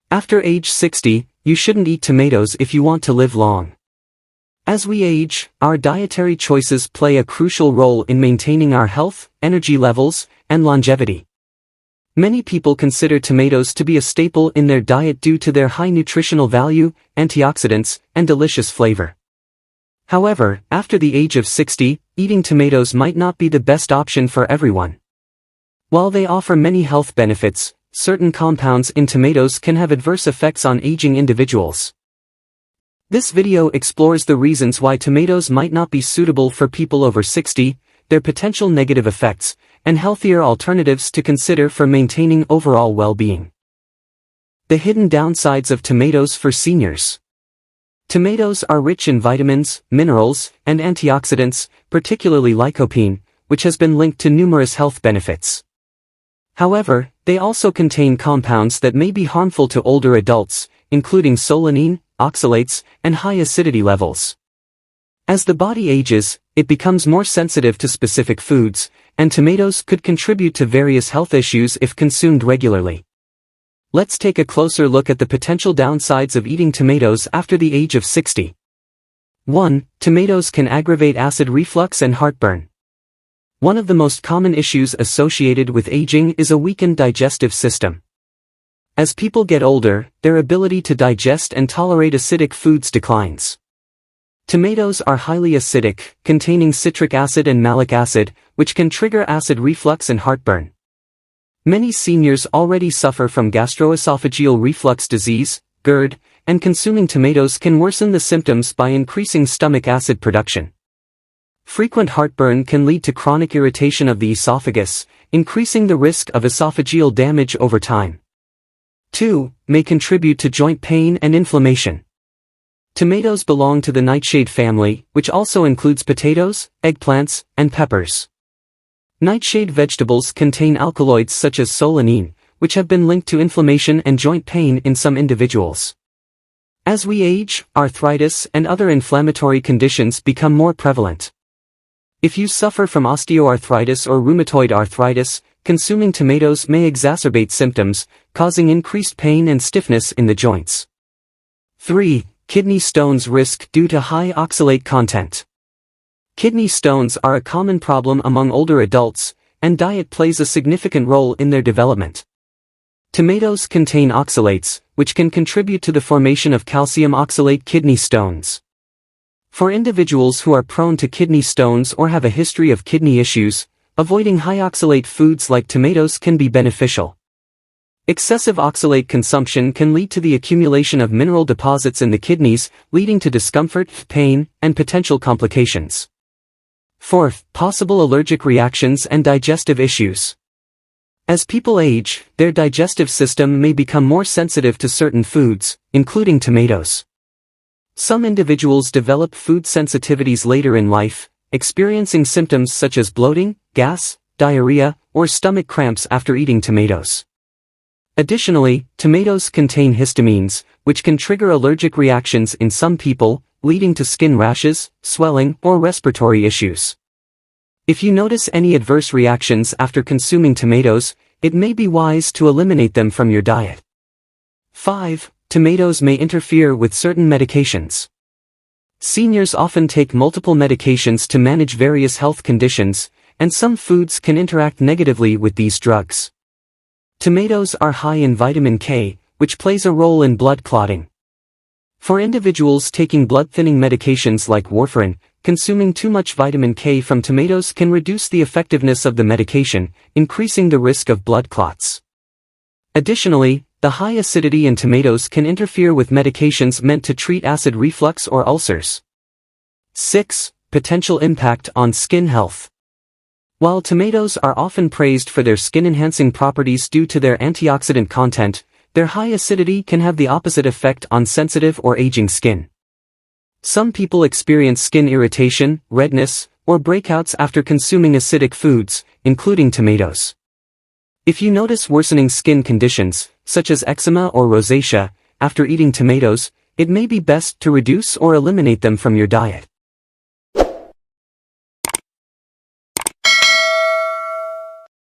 After age 60, you shouldn't eat tomatoes if you want to live long. As we age, our dietary choices play a crucial role in maintaining our health, energy levels, and longevity. Many people consider tomatoes to be a staple in their diet due to their high nutritional value, antioxidants, and delicious flavor. However, after the age of 60, eating tomatoes might not be the best option for everyone. While they offer many health benefits, certain compounds in tomatoes can have adverse effects on aging individuals. This video explores the reasons why tomatoes might not be suitable for people over 60, their potential negative effects, and healthier alternatives to consider for maintaining overall well-being. The hidden downsides of tomatoes for seniors. Tomatoes are rich in vitamins, minerals, and antioxidants, particularly lycopene, which has been linked to numerous health benefits. However, they also contain compounds that may be harmful to older adults, including solanine, oxalates, and high acidity levels. As the body ages, it becomes more sensitive to specific foods, and tomatoes could contribute to various health issues if consumed regularly. Let's take a closer look at the potential downsides of eating tomatoes after the age of 60. 1. Tomatoes can aggravate acid reflux and heartburn. One of the most common issues associated with aging is a weakened digestive system. As people get older, their ability to digest and tolerate acidic foods declines. Tomatoes are highly acidic, containing citric acid and malic acid, which can trigger acid reflux and heartburn. Many seniors already suffer from gastroesophageal reflux disease, GERD, and consuming tomatoes can worsen the symptoms by increasing stomach acid production. Frequent heartburn can lead to chronic irritation of the esophagus, increasing the risk of esophageal damage over time. 2. May contribute to joint pain and inflammation. Tomatoes belong to the nightshade family, which also includes potatoes, eggplants, and peppers. Nightshade vegetables contain alkaloids such as solanine, which have been linked to inflammation and joint pain in some individuals. As we age, arthritis and other inflammatory conditions become more prevalent. If you suffer from osteoarthritis or rheumatoid arthritis, consuming tomatoes may exacerbate symptoms, causing increased pain and stiffness in the joints. 3. Kidney stones risk due to high oxalate content. Kidney stones are a common problem among older adults, and diet plays a significant role in their development. Tomatoes contain oxalates, which can contribute to the formation of calcium oxalate kidney stones. For individuals who are prone to kidney stones or have a history of kidney issues, avoiding high oxalate foods like tomatoes can be beneficial. Excessive oxalate consumption can lead to the accumulation of mineral deposits in the kidneys, leading to discomfort, pain, and potential complications. 4th, possible allergic reactions and digestive issues. As people age, their digestive system may become more sensitive to certain foods, including tomatoes. Some individuals develop food sensitivities later in life, experiencing symptoms such as bloating, gas, diarrhea, or stomach cramps after eating tomatoes. Additionally, tomatoes contain histamines, which can trigger allergic reactions in some people, leading to skin rashes, swelling, or respiratory issues. If you notice any adverse reactions after consuming tomatoes, it may be wise to eliminate them from your diet. 5. Tomatoes may interfere with certain medications. Seniors often take multiple medications to manage various health conditions, and some foods can interact negatively with these drugs. Tomatoes are high in vitamin K, which plays a role in blood clotting. For individuals taking blood-thinning medications like warfarin, consuming too much vitamin K from tomatoes can reduce the effectiveness of the medication, increasing the risk of blood clots. Additionally, the high acidity in tomatoes can interfere with medications meant to treat acid reflux or ulcers. 6. Potential impact on skin health. While tomatoes are often praised for their skin-enhancing properties due to their antioxidant content, their high acidity can have the opposite effect on sensitive or aging skin. Some people experience skin irritation, redness, or breakouts after consuming acidic foods, including tomatoes. If you notice worsening skin conditions, such as eczema or rosacea, after eating tomatoes, it may be best to reduce or eliminate them from your diet.